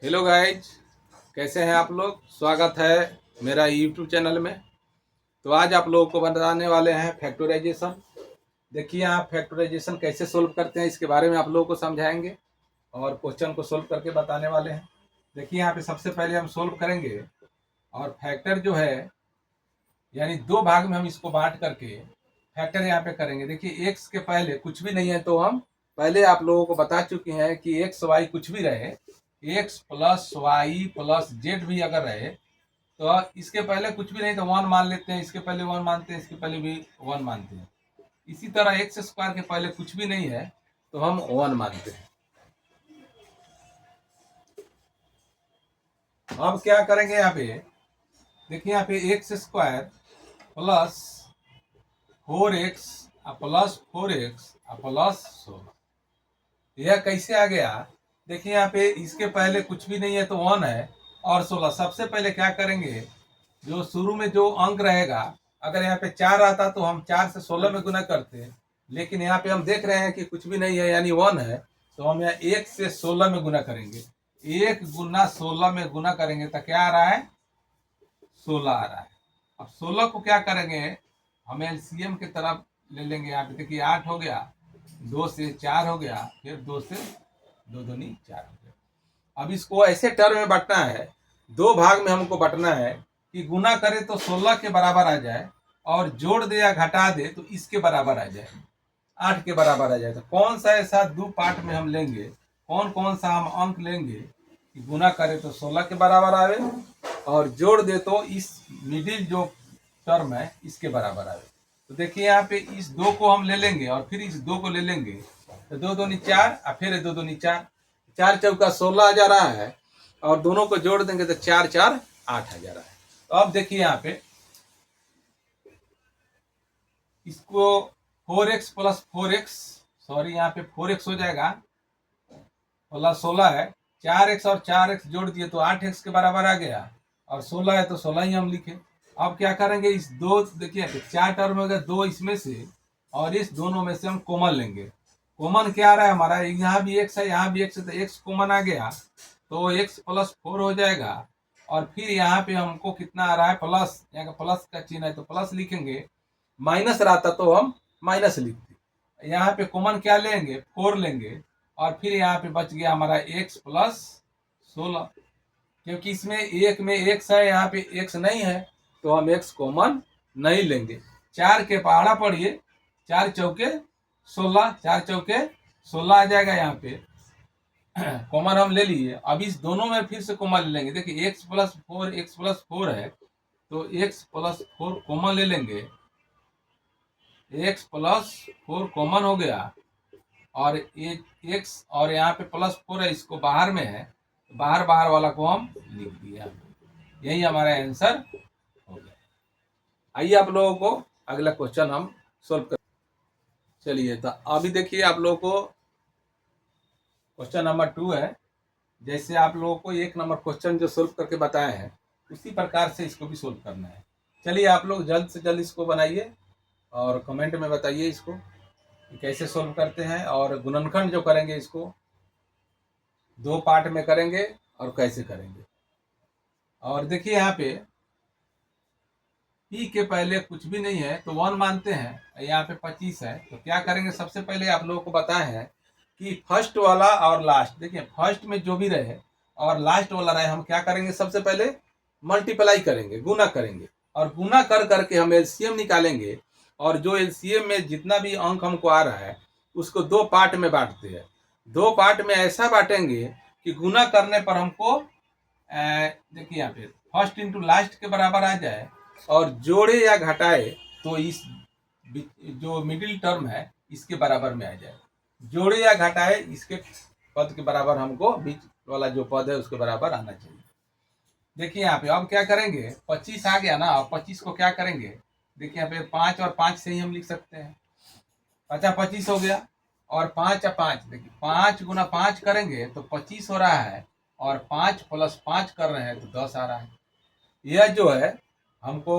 Hello guys, कैसे हैं आप लोग। स्वागत है मेरा यूट्यूब चैनल में। तो आज आप लोगों को बताने वाले हैं फैक्टराइजेशन। देखिए आप फैक्टराइजेशन कैसे सोल्व करते हैं इसके बारे में आप लोगों को समझाएंगे और क्वेश्चन को सोल्व करके बताने वाले हैं। देखिए यहाँ पे सबसे पहले हम सोल्व करेंगे और फैक्टर जो है यानी दो भाग में हम इसको बांट करके फैक्टर यहाँ पे करेंगे। देखिए एक्स के पहले कुछ भी नहीं है तो हम पहले आप लोगों को बता चुके हैं कि एक्स वाई कुछ भी रहे, x plus y plus z भी अगर रहे तो इसके पहले कुछ भी नहीं तो वन मान लेते हैं, इसके पहले वन मानते हैं, इसके पहले भी वन मानते हैं। इसी तरह एक्स स्क्वायर के पहले कुछ भी नहीं है तो हम वन मानते हैं। अब क्या करेंगे यहाँ पे, देखिए यहाँ पे x square plus 4x plus 4x plus 16 यह कैसे आ गया। देखिए यहाँ पे इसके पहले कुछ भी नहीं है तो 1 है और 16। सबसे पहले क्या करेंगे, जो शुरू में जो अंक रहेगा, अगर यहाँ पे 4 आता तो हम 4 से 16 में गुना करते, लेकिन यहाँ पे हम देख रहे हैं कि कुछ भी नहीं है यानी 1 है तो हम यहाँ 1 से 16 में गुना करेंगे। 1 गुना 16 में गुना करेंगे तो क्या आ रहा है, 16 आ रहा है। अब 16 को क्या करेंगे, हम एलसीएम की तरफ ले लेंगे। यहाँ पे देखिए 8 हो गया, 2 से 4 हो गया, फिर 2 से 2 दूनी 4 हो गया। अब इसको ऐसे टर्म में बांटना है, दो भाग में हमको बांटना है कि गुना करे तो 16 के बराबर आ जाए और जोड़ दे या घटा दे तो इसके बराबर आ जाए, 8 के बराबर आ जाए। तो कौन सा ऐसा दो पार्ट में हम लेंगे, कौन कौन सा हम अंक लेंगे कि गुना करे तो 16 के बराबर आवे और जोड़ दे तो इस मिडिल जो टर्म है इसके बराबर आवे। तो देखिए यहाँ पे इस दो को हम ले लेंगे और फिर इस दो को ले लेंगे तो 2 दूनी 4 और फिर 2 दूनी 4, 4 चौका 16 आ जा रहा है और दोनों को जोड़ देंगे तो 4 4 8 आ जा रहा है। तो अब देखिए यहाँ पे इसको 4x प्लस 4x, सॉरी यहाँ पे 4x हो जाएगा प्लस 16 है, 4x और 4x जोड़ दिए तो 8x के बराबर आ गया और 16 है तो 16 ही हम लिखे। अब क्या करेंगे, इस दो देखिए 4 टर्म में दो इसमें से और इस दोनों में से हम कॉमन लेंगे। कॉमन क्या आ रहा है हमारा, यहाँ भी x है यहाँ भी x है तो x कॉमन आ गया तो x प्लस 4 हो जाएगा। और फिर यहाँ पे हमको कितना आ रहा है, प्लस, यहाँ का प्लस का चिन्ह है तो प्लस लिखेंगे, माइनस रहता तो हम माइनस लिखते। यहाँ पे कॉमन क्या लेंगे, 4 लेंगे और फिर यहाँ पे बच गया हमारा x प्लस 16, क्योंकि इसमें एक में x है यहाँ पे x नहीं है तो हम x कॉमन नहीं लेंगे। 4 के पहाड़ा पढ़िए, 4 चौके 16, 4 चौके 16 आ जाएगा यहाँ पे कॉमन हम ले लिए। अब इस दोनों में फिर से कॉमन ले लेंगे। देखिए x प्लस 4 है तो x प्लस 4 कॉमन ले लेंगे, x प्लस 4 कॉमन हो गया और x और यहाँ पे प्लस 4 है, इसको बाहर में है, बाहर बाहर वाला को हम लिख दिया। यही हमारा आंसर हो गया। आइए आप लोगों को अगला क्वेश्चन हम सोल्व कर। चलिए तो अभी देखिए आप लोगों को क्वेश्चन नंबर 2 है। जैसे आप लोगों को 1 नंबर क्वेश्चन जो सोल्व करके बताए हैं उसी प्रकार से इसको भी सोल्व करना है। चलिए आप लोग जल्द से जल्द इसको बनाइए और कमेंट में बताइए इसको कैसे सोल्व करते हैं। और गुणनखंड जो करेंगे इसको 2 पार्ट में करेंगे और कैसे करेंगे। और देखिए यहाँ पे p के पहले कुछ भी नहीं है तो 1 मानते हैं, यहाँ पे 25 है तो क्या करेंगे, सबसे पहले आप लोगों को बताए हैं कि फर्स्ट वाला और लास्ट, देखिए फर्स्ट में जो भी रहे और लास्ट वाला रहे हम क्या करेंगे, सबसे पहले मल्टीप्लाई करेंगे, गुना करेंगे और गुना कर करके हम एलसीएम निकालेंगे और जो एलसीएम में जितना भी अंक हमको आ रहा है उसको 2 पार्ट में बांटते हैं। 2 पार्ट में ऐसा बांटेंगे कि गुना करने पर हमको देखिए यहाँ पे फर्स्ट इंटू लास्ट के बराबर आ जाए और जोड़े या घटाए तो इस जो मिडिल टर्म है इसके बराबर में आ जाए। जोड़े या घटाए इसके पद के बराबर हमको बीच वाला जो पद है उसके बराबर आना चाहिए। देखिए यहाँ पे अब क्या करेंगे, 25 आ गया ना, अब 25 को क्या करेंगे, देखिए यहाँ पे 5 और 5 से ही हम लिख सकते हैं, 25 हो गया और 5 और 5, देखिए 5 गुना 5 करेंगे तो 25 हो रहा है और 5 प्लस 5 कर रहे हैं तो 10 आ रहा है। यह जो है हमको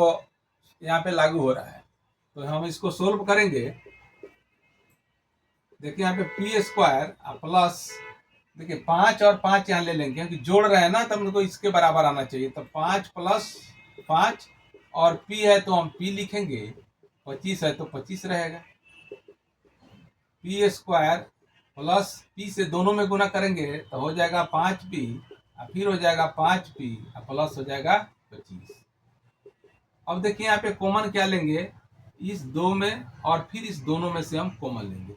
यहाँ पे लागू हो रहा है तो हम इसको सोल्व करेंगे। देखिए यहाँ पे पी स्क्वायर प्लस देखिए 5 और 5 यहाँ ले लेंगे क्योंकि जोड़ रहे हैं ना, तब हमको इसके बराबर आना चाहिए। तो 5 प्लस 5 और p है तो हम p लिखेंगे, 25 है तो 25 रहेगा। p स्क्वायर प्लस p से दोनों में गुना करेंगे तो हो जाएगा 5p, और फिर हो जाएगा 5p और प्लस हो जाएगा 25। अब देखिए यहाँ पे कॉमन क्या लेंगे, इस दो में और फिर इस दोनों में से हम कॉमन लेंगे।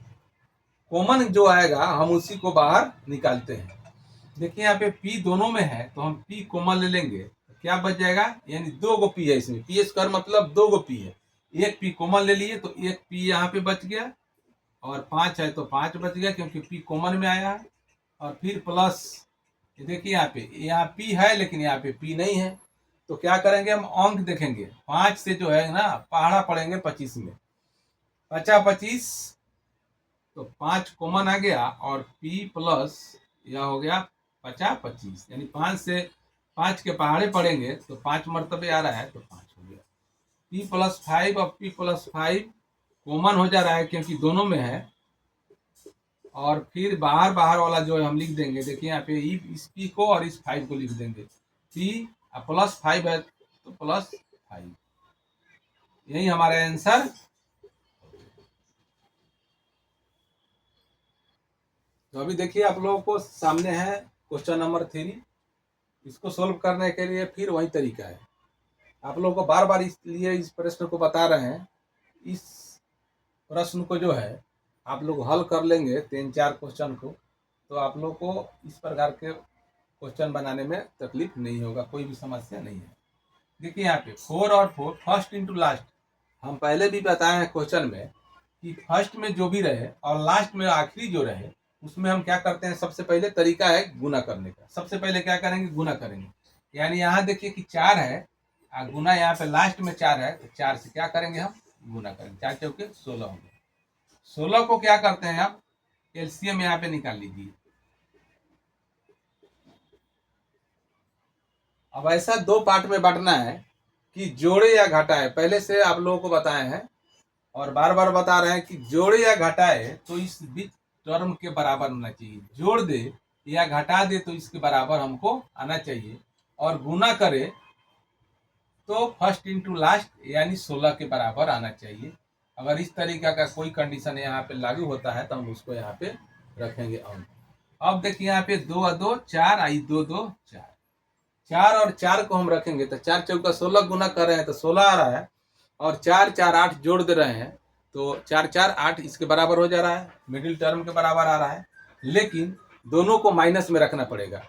कॉमन जो आएगा हम उसी को बाहर निकालते हैं। देखिए यहाँ पे p दोनों में है तो हम p कॉमन ले लेंगे, क्या बच जाएगा, यानी 2 गो p है इसमें, p स्क्वायर मतलब 2 गो p है। एक p कॉमन ले लिए तो एक p यहाँ पे बच गया, और 5 है तो 5 बच गया क्योंकि p कॉमन में आया है। और फिर प्लस देखिए यहाँ p है लेकिन यहाँ पे p नहीं है, तो क्या करेंगे, हम अंक देखेंगे। 5 से जो है ना पहाड़ा पड़ेंगे 25 में, 25 तो 5 कॉमन आ गया, और p प्लस यह हो गया 25, यानी 5 से 5 के पहाड़े पड़ेंगे तो 5 मरतबे आ रहा है तो 5 हो गया। p प्लस 5 और p प्लस 5 कॉमन हो जा रहा है क्योंकि दोनों में है, और फिर बाहर वाला जो है हम लिख देंगे। देखिए यहाँ पे इस p को और इस 5 को लिख देंगे, p प्लस 5 है तो प्लस 5, यही हमारा आंसर। तो अभी देखिए आप लोगों को सामने है क्वेश्चन नंबर 3। इसको सोल्व करने के लिए फिर वही तरीका है, आप लोगों को बार बार इसलिए इस प्रश्न को बता रहे हैं। इस प्रश्न को जो है आप लोग हल कर लेंगे 3-4 क्वेश्चन को, तो आप लोग को इस प्रकार के क्वेश्चन बनाने में तकलीफ नहीं होगा, कोई भी समस्या नहीं है। देखिए यहाँ पे 4 और 4 फर्स्ट इंटू लास्ट, हम पहले भी बताए हैं क्वेश्चन में कि फर्स्ट में जो भी रहे और लास्ट में आखिरी जो रहे उसमें हम क्या करते हैं, सबसे पहले तरीका है गुना करने का। सबसे पहले क्या करेंगे, गुना करेंगे। यानी यहाँ देखिए कि 4 है, गुना यहाँ पे लास्ट में 4 है तो 4 से क्या करेंगे, हम गुना करेंगे। 4 चौके 16 होंगे। 16 को क्या करते हैं आप, एलसीएम यहाँ पे निकाल लीजिए। अब ऐसा 2 पार्ट में बांटना है कि जोड़े या घटाए, पहले से आप लोगों को बताए हैं और बार बार बता रहे हैं कि जोड़े या घटाए तो इस बीच टर्म के बराबर होना चाहिए। जोड़ दे या घटा दे तो इसके बराबर हमको आना चाहिए, और गुना करे तो फर्स्ट इंटू लास्ट यानी 16 के बराबर आना चाहिए। अगर इस तरीका का कोई कंडीशन यहाँ पे लागू होता है तो हम उसको यहाँ पे रखेंगे अंक। अब देखिए यहाँ पे 2 और 2 4 आई, 2 2 4, 4 और 4 को हम रखेंगे तो 4 चौका 16 गुना कर रहे हैं तो 16 आ रहा है, और 4 4 8 जोड़ दे रहे हैं तो 4 4 8 इसके बराबर हो जा रहा है, मिडिल टर्म के बराबर आ रहा है। लेकिन दोनों को माइनस में रखना पड़ेगा,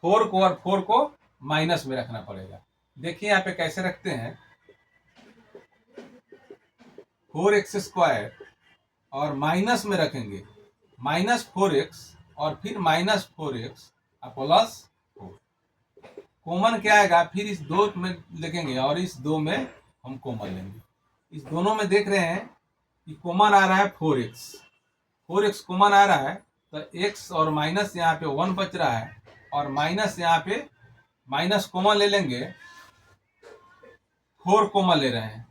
4 को और 4 को माइनस में रखना पड़ेगा। देखिए यहाँ पे कैसे रखते हैं, 4x स्क्वायर और माइनस में रखेंगे -4x और फिर -4x प्लस 4। कॉमन क्या आएगा, फिर इस 2 में लिखेंगे और इस 2 में हम कॉमन लेंगे। इस दोनों में देख रहे हैं कि कॉमन आ रहा है 4x कॉमन आ रहा है तो x और माइनस यहाँ पे 1 बच रहा है, और माइनस यहाँ पे माइनस कॉमन ले लेंगे, 4 कॉमन ले रहे हैं,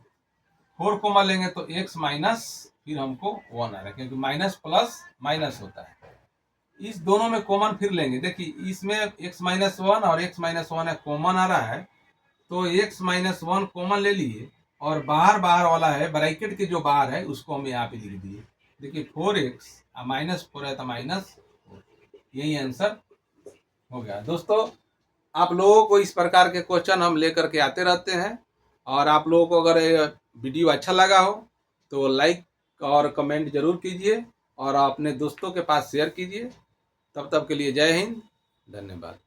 4 कॉमन लेंगे तो x माइनस फिर हमको 1 आ रहा है क्योंकि माइनस प्लस माइनस होता है। इस दोनों में कॉमन फिर लेंगे, देखिए इसमें x माइनस 1 और x माइनस 1 है, कॉमन आ रहा है तो x माइनस 1 कॉमन ले लिए, और बाहर वाला है ब्रैकेट के जो बाहर है उसको हम यहाँ पे लिख दिए। देखिए 4x -4 है तो -4, यही आंसर हो गया। दोस्तों आप लोगों को इस प्रकार के क्वेश्चन हम लेकर के आते रहते हैं, और आप लोगों को अगर वीडियो अच्छा लगा हो तो लाइक और कमेंट जरूर कीजिए, और अपने दोस्तों के पास शेयर कीजिए। तब तक के लिए जय हिंद, धन्यवाद।